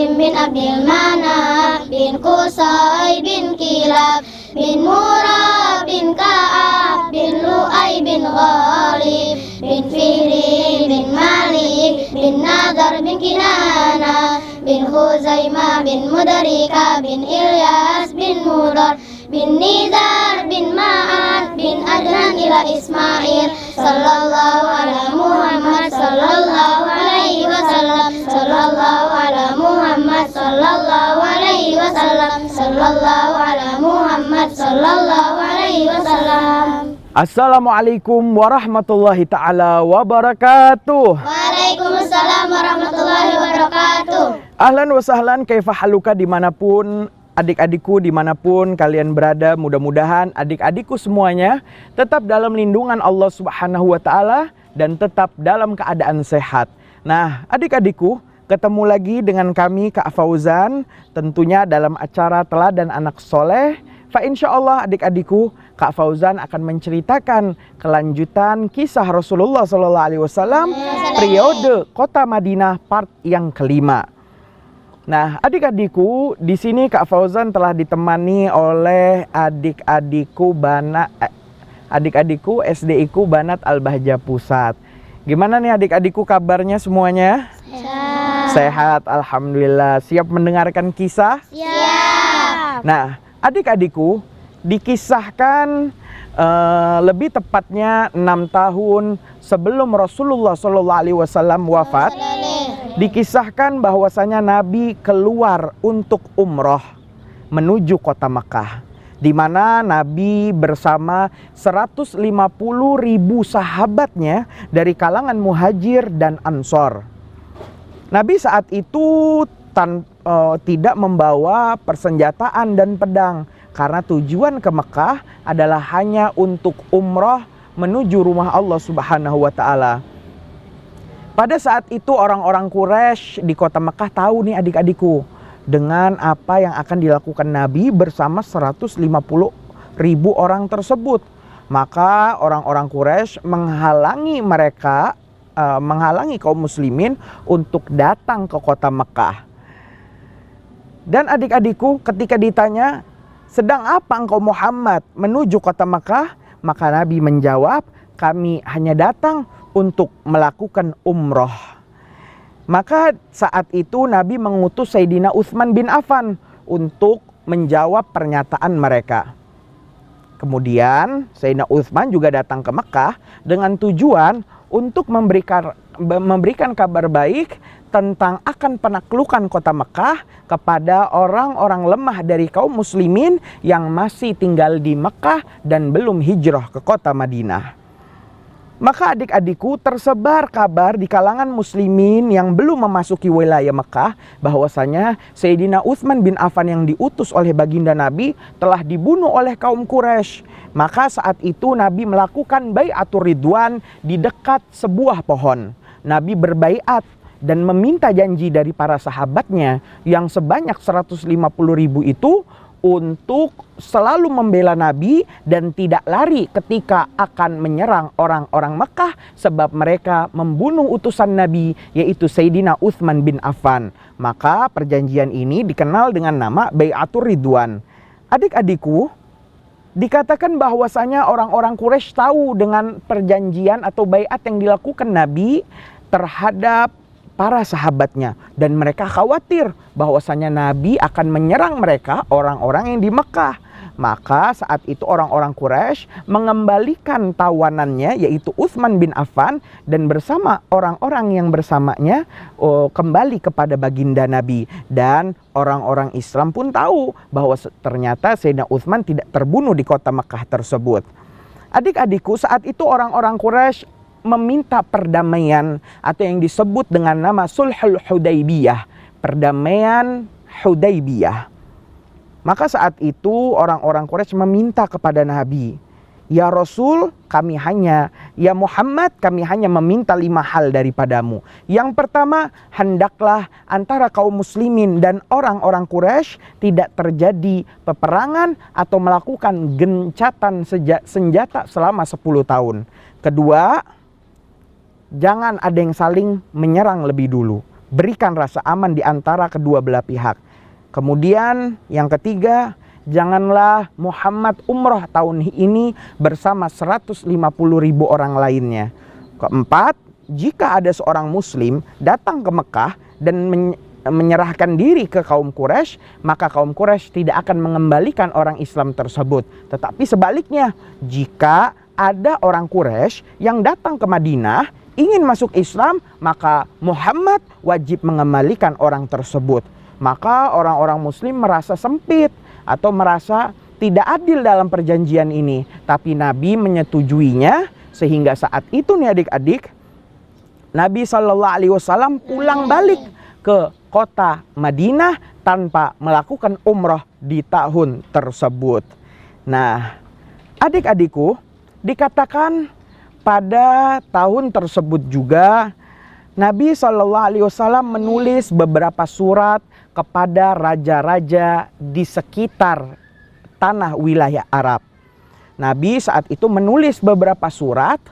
Hashim bin Abdul Manaf bin Qusay bin Kilab bin Murrah bin Ka'ab bin Lu'ay bin Ghalib bin Fihri bin Malik bin Nadar bin Kinana bin Khuzaimah bin Mudrika bin Ilyas bin Mudar bin Nizar bin Ma'ad bin Adnan ila Ismail sallallahu ala Muhammad sallallahu alaihi wasallam sallallahu ala Muhammad sallallahu alaihi wasallam sallallahu ala Muhammad sallallahu alaihi wasallam. Assalamualaikum warahmatullahi ta'ala wabarakatuh. Waalaikumsalam warahmatullahi wabarakatuh. Ahlan wa sahlan, kaifa haluka dimanapun adik-adikku, dimanapun kalian berada. Mudah-mudahan adik-adikku semuanya tetap dalam lindungan Allah Subhanahu wa ta'ala dan tetap dalam keadaan sehat. Nah, adik-adikku, ketemu lagi dengan kami Kak Fauzan, tentunya dalam acara Teladan Anak Soleh. Fa insyaallah adik-adikku, Kak Fauzan akan menceritakan kelanjutan kisah Rasulullah SAW periode Kota Madinah part yang kelima. Nah, adik-adikku, di sini Kak Fauzan telah ditemani oleh adik-adikku SDIku Banat Al-Bahjah Pusat. Gimana nih adik-adikku kabarnya semuanya? Sehat, alhamdulillah. Siap mendengarkan kisah? Siap. Nah, adik-adikku, dikisahkan lebih tepatnya 6 tahun sebelum Rasulullah SAW wafat, dikisahkan bahwasanya Nabi keluar untuk umroh menuju kota Mekah, di mana Nabi bersama 150.000 sahabatnya dari kalangan muhajir dan ansor. Nabi saat itu tidak membawa persenjataan dan pedang, karena tujuan ke Mekah adalah hanya untuk umroh menuju rumah Allah Subhanahu wa ta'ala. Pada saat itu orang-orang Quraisy di kota Mekah tahu nih adik-adikku, dengan apa yang akan dilakukan Nabi bersama 150.000 orang tersebut. Maka orang-orang Quraisy menghalangi kaum muslimin untuk datang ke kota Mekah. Dan adik-adikku, ketika ditanya, sedang apa engkau Muhammad menuju kota Mekah? Maka Nabi menjawab, kami hanya datang untuk melakukan umroh. Maka saat itu Nabi mengutus Sayyidina Utsman bin Affan untuk menjawab pernyataan mereka. Kemudian Sayyidina Utsman juga datang ke Mekah dengan tujuan untuk memberikan kabar baik tentang akan penaklukan kota Mekah kepada orang-orang lemah dari kaum muslimin yang masih tinggal di Mekah dan belum hijrah ke kota Madinah. Maka adik-adikku, tersebar kabar di kalangan muslimin yang belum memasuki wilayah Mekah bahwasanya Sayyidina Utsman bin Affan yang diutus oleh baginda Nabi telah dibunuh oleh kaum Quraisy. Maka saat itu Nabi melakukan bai'atur ridwan di dekat sebuah pohon. Nabi berbaiat dan meminta janji dari para sahabatnya yang sebanyak 150.000 itu untuk selalu membela Nabi dan tidak lari ketika akan menyerang orang-orang Mekah, sebab mereka membunuh utusan Nabi, yaitu Sayyidina Utsman bin Affan. Maka perjanjian ini dikenal dengan nama Bai'atur Ridwan. Adik-adikku, dikatakan bahwasanya orang-orang Quraisy tahu dengan perjanjian atau baiat yang dilakukan Nabi terhadap para sahabatnya, dan mereka khawatir bahwasanya Nabi akan menyerang mereka, orang-orang yang di Mekah. Maka saat itu orang-orang Quraisy mengembalikan tawanannya, yaitu Utsman bin Affan, dan bersama orang-orang yang bersamanya kembali kepada baginda Nabi. Dan orang-orang Islam pun tahu bahwa ternyata Sayyidina Utsman tidak terbunuh di kota Mekah tersebut. Adik-adikku, saat itu orang-orang Quraisy meminta perdamaian atau yang disebut dengan nama Sulhul Hudaybiyah, perdamaian Hudaybiyah. Maka saat itu orang-orang Quraisy meminta kepada Nabi, ya Rasul, ya Muhammad, kami hanya meminta 5 hal daripadamu. Yang pertama, hendaklah antara kaum muslimin dan orang-orang Quraisy tidak terjadi peperangan atau melakukan gencatan senjata selama 10 tahun. Kedua, jangan ada yang saling menyerang lebih dulu. berikan rasa aman di antara kedua belah pihak. Kemudian yang ketiga, janganlah Muhammad umroh tahun ini bersama 150.000 orang lainnya. Keempat, jika ada seorang muslim datang ke Mekah dan menyerahkan diri ke kaum Quraisy, maka kaum Quraisy tidak akan mengembalikan orang Islam tersebut. Tetapi sebaliknya, jika ada orang Quraisy yang datang ke Madinah ingin masuk Islam, maka Muhammad wajib mengembalikan orang tersebut. Maka orang-orang muslim merasa sempit atau merasa tidak adil dalam perjanjian ini. Tapi Nabi menyetujuinya, sehingga saat itu nih adik-adik, Nabi SAW pulang balik ke kota Madinah tanpa melakukan umroh di tahun tersebut. Nah, adik-adikku, dikatakan pada tahun tersebut juga Nabi SAW menulis beberapa surat kepada raja-raja di sekitar tanah wilayah Arab. Nabi saat itu menulis beberapa surat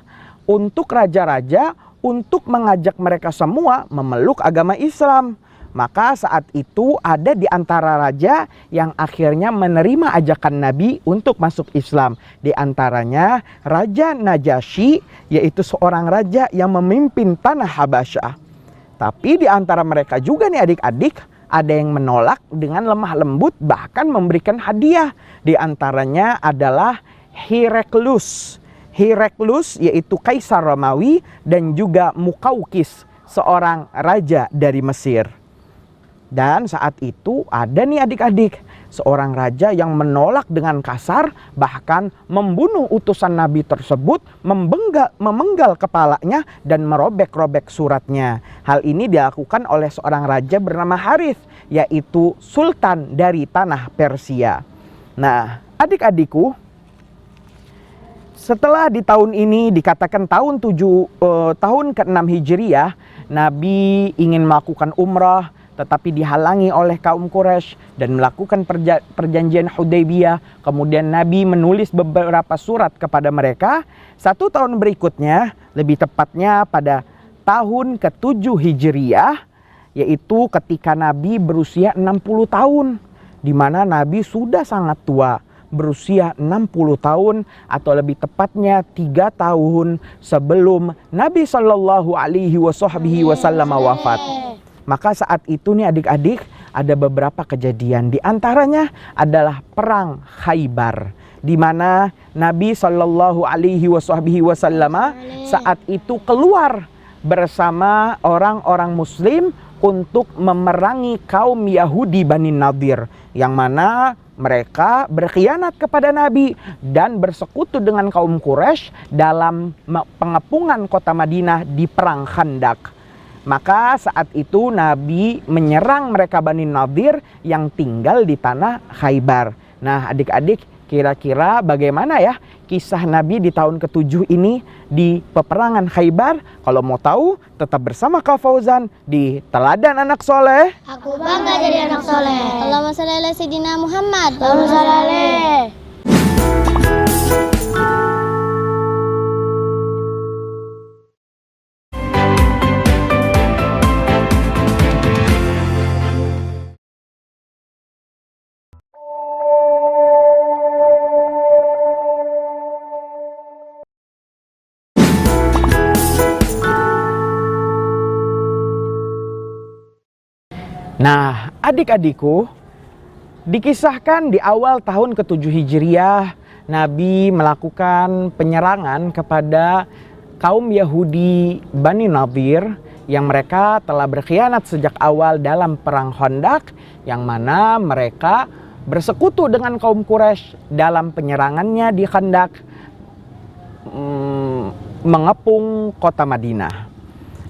untuk raja-raja untuk mengajak mereka semua memeluk agama Islam. Maka saat itu ada di antara raja yang akhirnya menerima ajakan Nabi untuk masuk Islam. Di antaranya Raja Najasyi, yaitu seorang raja yang memimpin tanah Habasyah. Tapi di antara mereka juga nih adik-adik, ada yang menolak dengan lemah lembut, bahkan memberikan hadiah. Di antaranya adalah Heraklius. Heraklius yaitu Kaisar Romawi, dan juga Mukaukis, seorang raja dari Mesir. Dan saat itu ada nih adik-adik, seorang raja yang menolak dengan kasar, bahkan membunuh utusan Nabi tersebut, memenggal kepalanya dan merobek-robek suratnya. Hal ini dilakukan oleh seorang raja bernama Harith, yaitu sultan dari tanah Persia. Nah, adik-adikku, setelah di tahun ini dikatakan tahun ke-6 Hijriah, Nabi ingin melakukan umrah tetapi dihalangi oleh kaum Quraisy dan melakukan perjanjian Hudaybiyah. Kemudian Nabi menulis beberapa surat kepada mereka. 1 tahun berikutnya, lebih tepatnya pada tahun ke-7 Hijriah, yaitu ketika Nabi berusia 60 tahun, di mana Nabi sudah sangat tua, berusia 60 tahun atau lebih tepatnya 3 tahun sebelum Nabi SAW wafat. Maka saat itu nih adik-adik, ada beberapa kejadian. Di antaranya adalah perang Khaybar, di mana Nabi SAW saat itu keluar bersama orang-orang Muslim untuk memerangi kaum Yahudi Bani Nadir, yang mana mereka berkhianat kepada Nabi dan bersekutu dengan kaum Quraisy dalam pengepungan kota Madinah di perang Khandak. Maka saat itu Nabi menyerang mereka Bani Nadir yang tinggal di tanah Khaybar. Nah adik-adik, kira-kira bagaimana ya kisah Nabi di tahun ke-7 ini di peperangan Khaybar? Kalau mau tahu, tetap bersama Kak Fauzan di Teladan Anak Soleh. Aku bangga jadi anak soleh. Allahumma shalli ala Sayyidina Muhammad. Allahumma shalli alaihi. Nah, adik-adikku, dikisahkan di awal tahun ke-7 Hijriah, Nabi melakukan penyerangan kepada kaum Yahudi Bani Nadir yang mereka telah berkhianat sejak awal dalam perang Khandaq, yang mana mereka bersekutu dengan kaum Quraisy dalam penyerangannya di Khandaq, mengepung kota Madinah.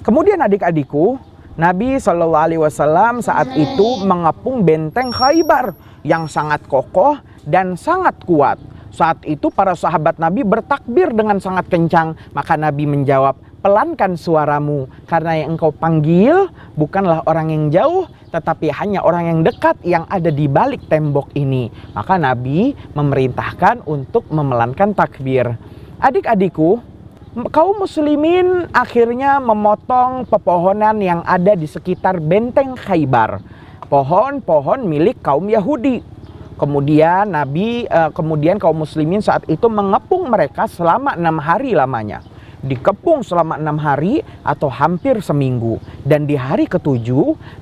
Kemudian adik-adikku, Nabi SAW saat itu mengepung benteng Khaybar yang sangat kokoh dan sangat kuat. Saat itu para sahabat Nabi bertakbir dengan sangat kencang. Maka Nabi menjawab, pelankan suaramu, karena yang engkau panggil bukanlah orang yang jauh, tetapi hanya orang yang dekat yang ada di balik tembok ini. Maka Nabi memerintahkan untuk memelankan takbir. Adik-adikku, kaum muslimin akhirnya memotong pepohonan yang ada di sekitar benteng Khaybar. Pohon-pohon milik kaum Yahudi. Kemudian kemudian kaum muslimin saat itu mengepung mereka selama 6 hari lamanya. Dikepung selama 6 hari atau hampir seminggu. Dan di hari ke-7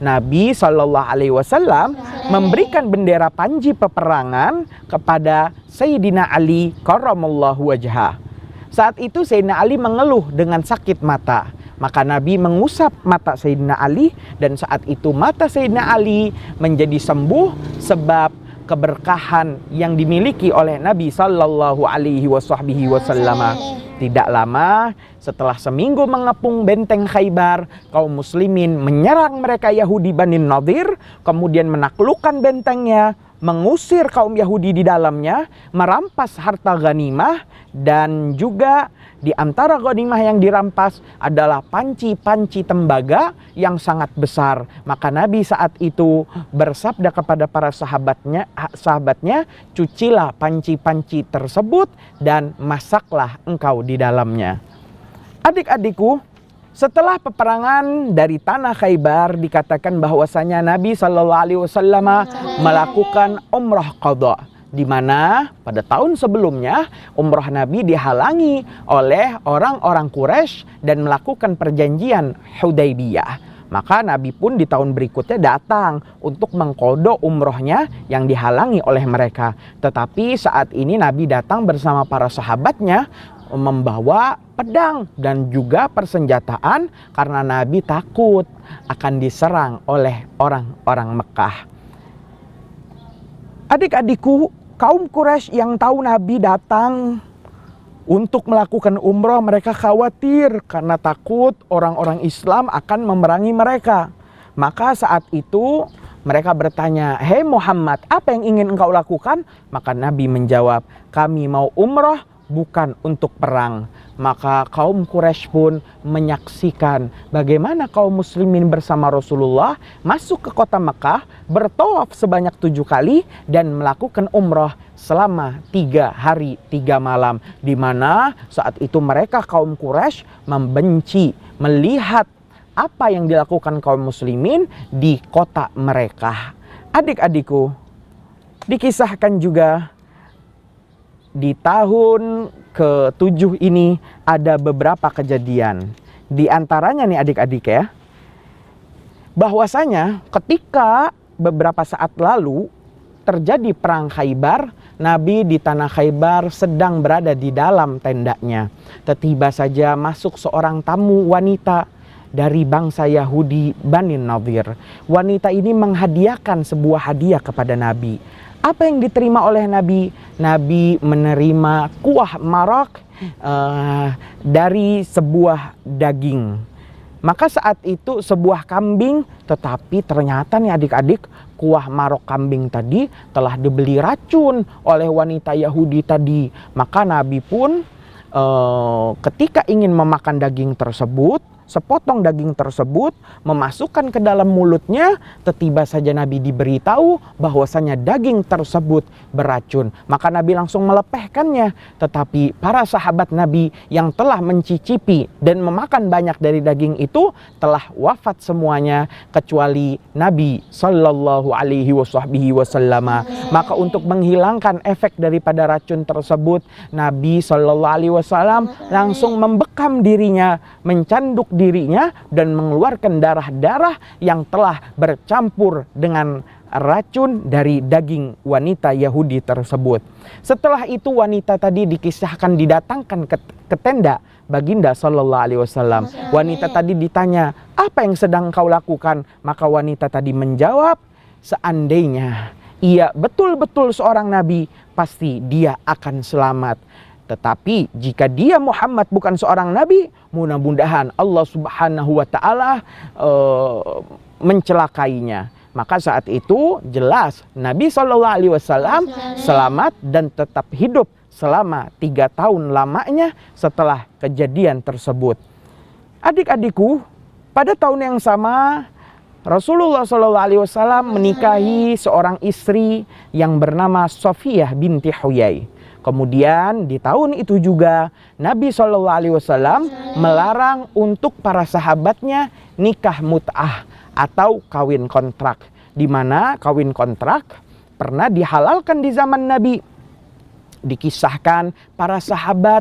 Nabi SAW memberikan bendera panji peperangan kepada Sayyidina Ali karramallahu wajhah. Saat itu Sayyidina Ali mengeluh dengan sakit mata. Maka Nabi mengusap mata Sayyidina Ali, dan saat itu mata Sayyidina Ali menjadi sembuh sebab keberkahan yang dimiliki oleh Nabi sallallahu alaihi wasallam. Tidak lama setelah seminggu mengepung benteng Khaybar, kaum muslimin menyerang mereka Yahudi Bani Nadir, kemudian menaklukkan bentengnya, mengusir kaum Yahudi di dalamnya, merampas harta ghanimah, dan juga di antara ghanimah yang dirampas adalah panci-panci tembaga yang sangat besar. Maka Nabi saat itu bersabda kepada para sahabatnya, cucilah panci-panci tersebut dan masaklah engkau di dalamnya. Adik-adikku, setelah peperangan dari tanah Khaybar dikatakan bahwasanya Nabi SAW melakukan umrah qadha, di mana pada tahun sebelumnya umrah Nabi dihalangi oleh orang-orang Quraisy dan melakukan perjanjian Hudaybiyah. Maka Nabi pun di tahun berikutnya datang untuk mengqadha umrohnya yang dihalangi oleh mereka. Tetapi saat ini Nabi datang bersama para sahabatnya membawa pedang dan juga persenjataan karena Nabi takut akan diserang oleh orang-orang Mekah. Adik-adikku, kaum Quraisy yang tahu Nabi datang untuk melakukan umroh, mereka khawatir karena takut orang-orang Islam akan memerangi mereka. Maka saat itu mereka bertanya, "Hei Muhammad, apa yang ingin engkau lakukan?" Maka Nabi menjawab, "Kami mau umroh, bukan untuk perang." Maka kaum Quraisy pun menyaksikan bagaimana kaum muslimin bersama Rasulullah masuk ke kota Mekah, bertawaf sebanyak 7 kali dan melakukan umrah selama 3 hari 3 malam. Di mana saat itu mereka kaum Quraisy membenci melihat apa yang dilakukan kaum muslimin di kota mereka. Adik-adikku, dikisahkan juga di tahun ke-7 ini ada beberapa kejadian. Di antaranya nih adik-adik ya, bahwasanya ketika beberapa saat lalu terjadi perang Khaybar, Nabi di tanah Khaybar sedang berada di dalam tendanya. Tiba saja masuk seorang tamu wanita dari bangsa Yahudi Bani Nadir. Wanita ini menghadiahkan sebuah hadiah kepada Nabi. Apa yang diterima oleh Nabi? Nabi menerima kuah marok dari sebuah daging. Maka saat itu sebuah kambing, tetapi ternyata nih adik-adik, kuah marok kambing tadi telah dibeli racun oleh wanita Yahudi tadi. Maka Nabi pun ketika ingin memakan daging tersebut, sepotong daging tersebut memasukkan ke dalam mulutnya, tiba saja Nabi diberitahu bahwasanya daging tersebut beracun. Maka Nabi langsung melepehkannya. Tetapi para sahabat Nabi yang telah mencicipi dan memakan banyak dari daging itu telah wafat semuanya kecuali Nabi sallallahu alaihi wasallam. Maka untuk menghilangkan efek daripada racun tersebut, Nabi sallallahu alaihi wasallam langsung membekam dirinya, mencanduk dirinya dan mengeluarkan darah-darah yang telah bercampur dengan racun dari daging wanita Yahudi tersebut. Setelah itu wanita tadi dikisahkan didatangkan ke tenda baginda sallallahu alaihi wasallam. Wanita tadi ditanya, "Apa yang sedang kau lakukan?" Maka wanita tadi menjawab, "Seandainya ia betul-betul seorang nabi, pasti dia akan selamat. Tetapi jika dia Muhammad bukan seorang nabi, mudah-mudahan Allah Subhanahu wa taala mencelakainya." Maka saat itu jelas Nabi SAW selamat dan tetap hidup selama 3 tahun lamanya setelah kejadian tersebut. Adik-adikku, pada tahun yang sama Rasulullah SAW menikahi seorang istri yang bernama Safiyah binti Huyai. Kemudian di tahun itu juga Nabi SAW melarang untuk para sahabatnya nikah mut'ah atau kawin kontrak, di mana kawin kontrak pernah dihalalkan di zaman Nabi. Dikisahkan para sahabat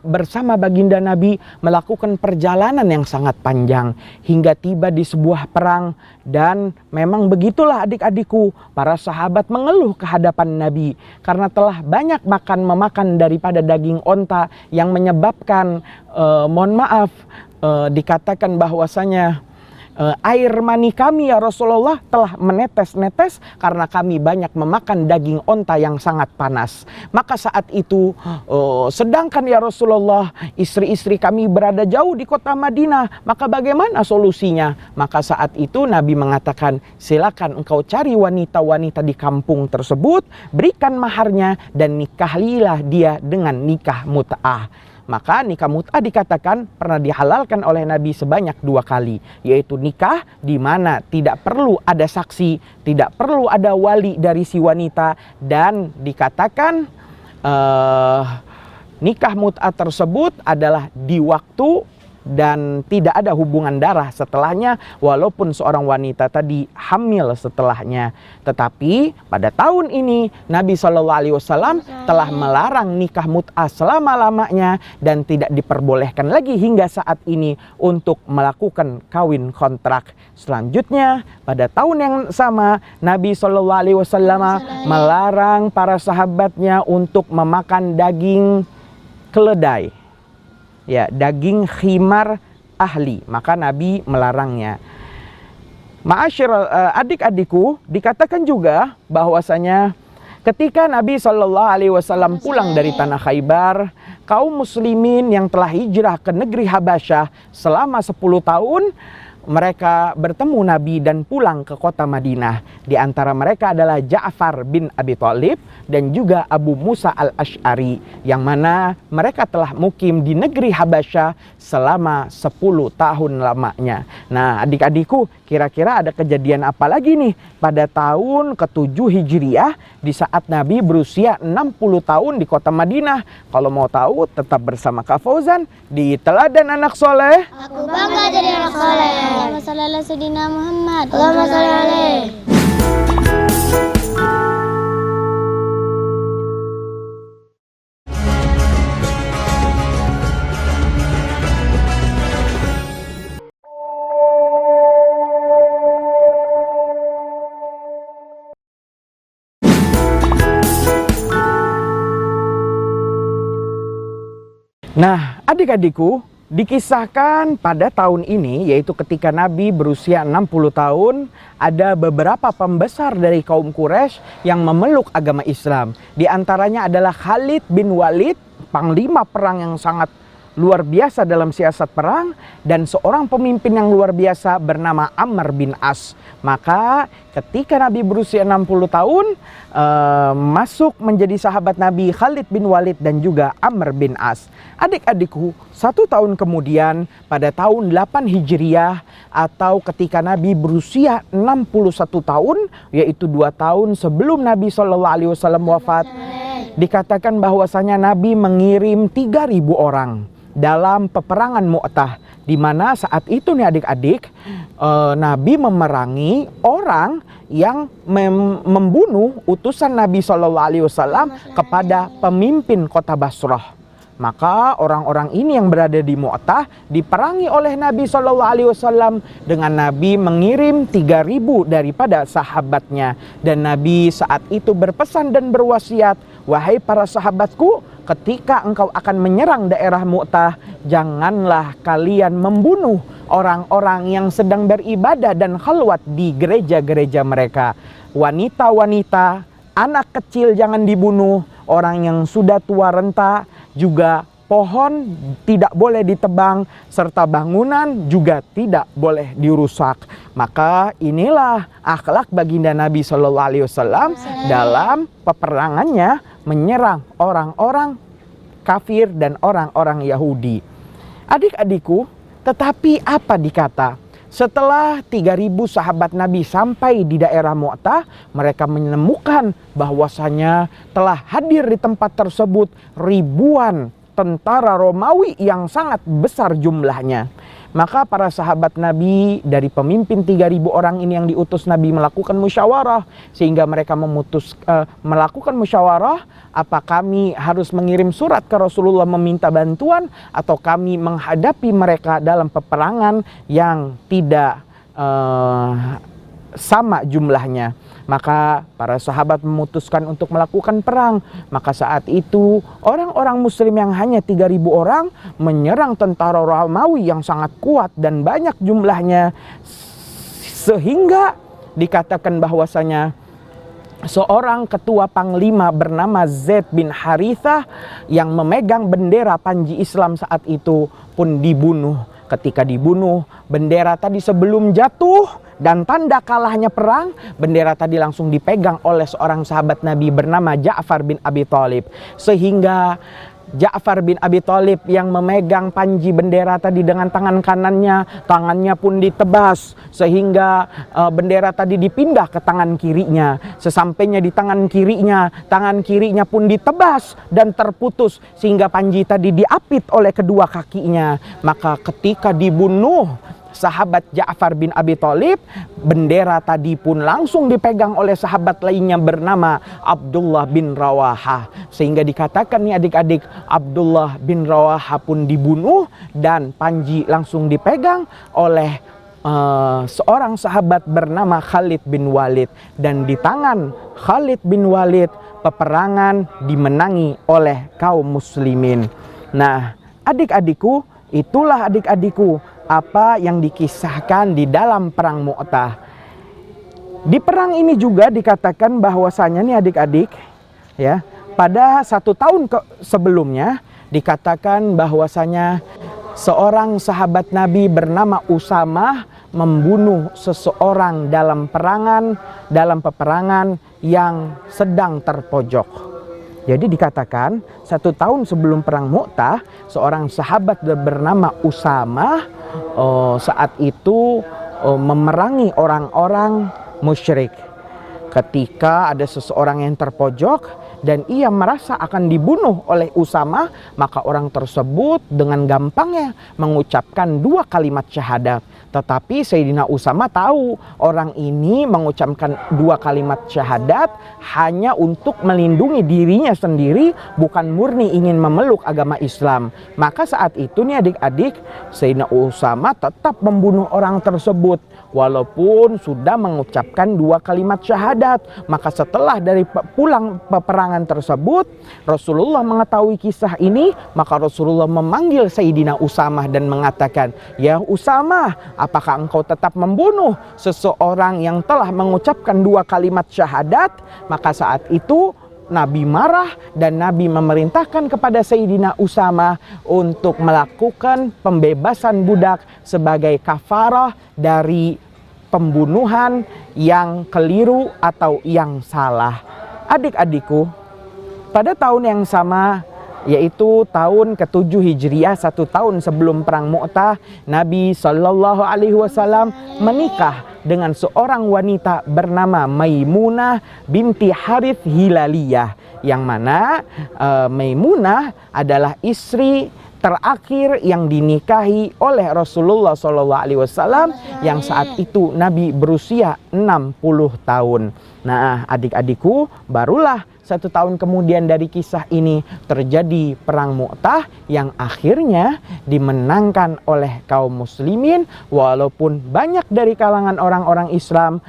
bersama baginda Nabi melakukan perjalanan yang sangat panjang hingga tiba di sebuah perang, dan memang begitulah adik-adikku, para sahabat mengeluh ke hadapan Nabi karena telah banyak memakan daripada daging onta yang menyebabkan mohon maaf dikatakan bahwasanya air mani kami ya Rasulullah telah menetes-netes karena kami banyak memakan daging onta yang sangat panas. Maka saat itu sedangkan ya Rasulullah istri-istri kami berada jauh di kota Madinah, maka bagaimana solusinya? Maka saat itu Nabi mengatakan, silakan engkau cari wanita-wanita di kampung tersebut, berikan maharnya dan nikahilah dia dengan nikah mut'ah. Maka nikah mut'ah dikatakan pernah dihalalkan oleh Nabi sebanyak 2 kali, yaitu nikah di mana tidak perlu ada saksi, tidak perlu ada wali dari si wanita, dan dikatakan nikah mut'ah tersebut adalah di waktu dan tidak ada hubungan darah setelahnya, walaupun seorang wanita tadi hamil setelahnya. Tetapi pada tahun ini Nabi SAW telah melarang nikah mut'ah selama-lamanya dan tidak diperbolehkan lagi hingga saat ini untuk melakukan kawin kontrak. Selanjutnya pada tahun yang sama Nabi SAW melarang para sahabatnya untuk memakan daging keledai, ya, daging khimar ahli, maka Nabi melarangnya. Ma'asyiral adik-adikku, dikatakan juga bahwasanya ketika Nabi SAW pulang dari tanah Khaybar, kaum muslimin yang telah hijrah ke negeri Habasyah selama 10 tahun mereka bertemu Nabi dan pulang ke kota Madinah. Di antara mereka adalah Ja'far bin Abi Thalib dan juga Abu Musa al-Ash'ari, yang mana mereka telah mukim di negeri Habasyah selama 10 tahun lamanya. Nah adik-adikku, kira-kira ada kejadian apa lagi nih pada tahun ke-7 Hijriah di saat Nabi berusia 60 tahun di kota Madinah? Kalau mau tahu tetap bersama Kak Fauzan di Teladan Anak Soleh. Aku bangga jadi anak soleh. Allahumma shalli ala sayyidina Muhammad. Allahumma shalli alaihi. Nah adik-adikku, dikisahkan pada tahun ini, yaitu ketika Nabi berusia 60 tahun, ada beberapa pembesar dari kaum Quraisy yang memeluk agama Islam. Di antaranya adalah Khalid bin Walid, panglima perang yang sangat luar biasa dalam siasat perang, dan seorang pemimpin yang luar biasa bernama Amr bin As. Maka ketika Nabi berusia 60 tahun, masuk menjadi sahabat Nabi Khalid bin Walid dan juga Amr bin As. Adik-adikku, 1 tahun kemudian pada tahun 8 Hijriah atau ketika Nabi berusia 61 tahun, yaitu 2 tahun sebelum Nabi SAW wafat, dikatakan bahwasanya Nabi mengirim 3.000 orang dalam peperangan Mu'tah, di mana saat itu nih adik-adik, Nabi memerangi orang yang membunuh utusan Nabi SAW kepada pemimpin kota Basrah. Maka orang-orang ini yang berada di Mu'tah diperangi oleh Nabi SAW dengan Nabi mengirim 3.000 daripada sahabatnya. Dan Nabi saat itu berpesan dan berwasiat, wahai para sahabatku, ketika engkau akan menyerang daerah Mu'tah, janganlah kalian membunuh orang-orang yang sedang beribadah dan khalwat di gereja-gereja mereka. Wanita-wanita, anak kecil jangan dibunuh, orang yang sudah tua renta, juga pohon tidak boleh ditebang, serta bangunan juga tidak boleh dirusak. Maka inilah akhlak baginda Nabi SAW dalam peperangannya menyerang orang-orang kafir dan orang-orang Yahudi. Adik-adikku, tetapi apa dikata? Setelah 3.000 sahabat Nabi sampai di daerah Mu'tah, mereka menemukan bahwasanya telah hadir di tempat tersebut ribuan tentara Romawi yang sangat besar jumlahnya. Maka para sahabat Nabi dari pemimpin 3.000 orang ini yang diutus Nabi melakukan musyawarah, sehingga mereka melakukan musyawarah, apa kami harus mengirim surat ke Rasulullah meminta bantuan, atau kami menghadapi mereka dalam peperangan yang tidak sama jumlahnya. Maka para sahabat memutuskan untuk melakukan perang. Maka saat itu orang-orang muslim yang hanya 3.000 orang menyerang tentara Romawi yang sangat kuat dan banyak jumlahnya, sehingga dikatakan bahwasanya seorang ketua panglima bernama Zaid bin Harithah yang memegang bendera panji Islam saat itu pun dibunuh. Ketika dibunuh, bendera tadi sebelum jatuh dan tanda kalahnya perang, bendera tadi langsung dipegang oleh seorang sahabat Nabi bernama Ja'far bin Abi Thalib. Sehingga Ja'far bin Abi Thalib yang memegang panji bendera tadi dengan tangan kanannya, tangannya pun ditebas sehingga bendera tadi dipindah ke tangan kirinya. Sesampainya di tangan kirinya pun ditebas dan terputus sehingga panji tadi diapit oleh kedua kakinya. Maka ketika dibunuh sahabat Ja'far bin Abi Thalib, bendera tadi pun langsung dipegang oleh sahabat lainnya bernama Abdullah bin Rawaha. Sehingga dikatakan nih adik-adik, Abdullah bin Rawaha pun dibunuh dan panji langsung dipegang oleh seorang sahabat bernama Khalid bin Walid. Dan di tangan Khalid bin Walid peperangan dimenangi oleh kaum muslimin. Nah, adik-adikku, itulah adik-adikku apa yang dikisahkan di dalam perang Mu'tah. Di perang ini juga dikatakan bahwasanya nih adik-adik, ya, pada 1 tahun sebelumnya dikatakan bahwasanya seorang sahabat Nabi bernama Usamah membunuh seseorang dalam peperangan yang sedang terpojok. Jadi dikatakan 1 tahun sebelum perang Mu'tah, seorang sahabat bernama Usamah saat itu memerangi orang-orang musyrik. Ketika ada seseorang yang terpojok dan ia merasa akan dibunuh oleh Usamah, maka orang tersebut dengan gampangnya mengucapkan 2 kalimat syahadat. Tetapi Sayyidina Usamah tahu orang ini mengucapkan 2 kalimat syahadat hanya untuk melindungi dirinya sendiri, bukan murni ingin memeluk agama Islam. Maka saat itu nih adik-adik, Sayyidina Usamah tetap membunuh orang tersebut walaupun sudah mengucapkan 2 kalimat syahadat. Maka setelah dari pulang peperangan tersebut, Rasulullah mengetahui kisah ini, maka Rasulullah memanggil Sayyidina Usamah dan mengatakan, "Ya Usamah, apakah engkau tetap membunuh seseorang yang telah mengucapkan 2 kalimat syahadat?" Maka saat itu Nabi marah dan Nabi memerintahkan kepada Sayyidina Usamah untuk melakukan pembebasan budak sebagai kafarah dari pembunuhan yang keliru atau yang salah. Adik-adikku, pada tahun yang sama, yaitu tahun ke-7 Hijriah, 1 tahun sebelum perang Mu'tah, Nabi Shallallahu Alaihi Wasallam menikah dengan seorang wanita bernama Maimunah binti Harith Hilaliyah, yang mana Maimunah adalah istri terakhir yang dinikahi oleh Rasulullah SAW yang saat itu Nabi berusia 60 tahun. Nah, adik-adikku, barulah 1 tahun kemudian dari kisah ini terjadi perang Mu'tah yang akhirnya dimenangkan oleh kaum muslimin, walaupun banyak dari kalangan orang-orang Islam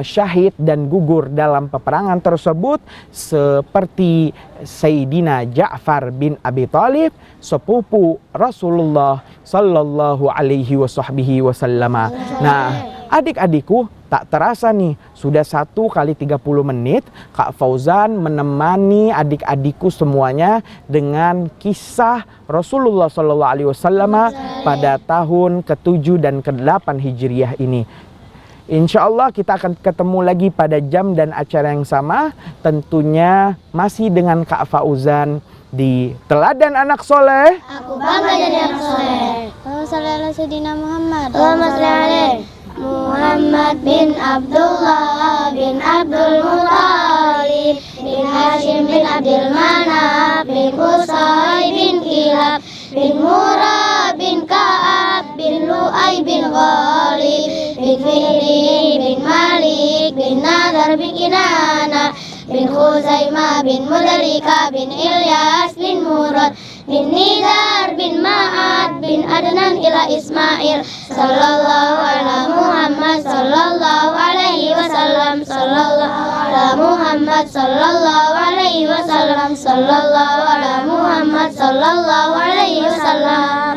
syahid dan gugur dalam peperangan tersebut, seperti Sayyidina Ja'far bin Abi Thalib, sepupu Rasulullah Sallallahu Alaihi Wasallam. Nah, adik-adikku, tak terasa nih, sudah 1 kali 30 menit Kak Fauzan menemani adik-adikku semuanya dengan kisah Rasulullah SAW pada tahun ke-7 dan ke-8 Hijriah ini. Insya Allah kita akan ketemu lagi pada jam dan acara yang sama, tentunya masih dengan Kak Fauzan di Teladan Anak Soleh. Aku bangga jadi anak soleh. Allahumma shalli ala sayyidina Muhammad. Allahumma shalli alaihi. Muhammad bin Abdullah bin Abdul Muthalib bin Hashim bin Abdul Manaf bin Qusay bin Kilab bin Murrah bin Ka'ab bin Lu'ay bin Ghalib bin Fihri bin Malik bin Nadar bin Kinana bin Khuzaimah bin Mudrika bin Ilyas bin Murad bin Nidar bin Ma'ad bin Adnan ila Ismail sallallahu ala Muhammad sallallahu alaihi wasallam sallallahu ala Muhammad sallallahu alaihi wasallam sallallahu ala Muhammad sallallahu alaihi wasallam.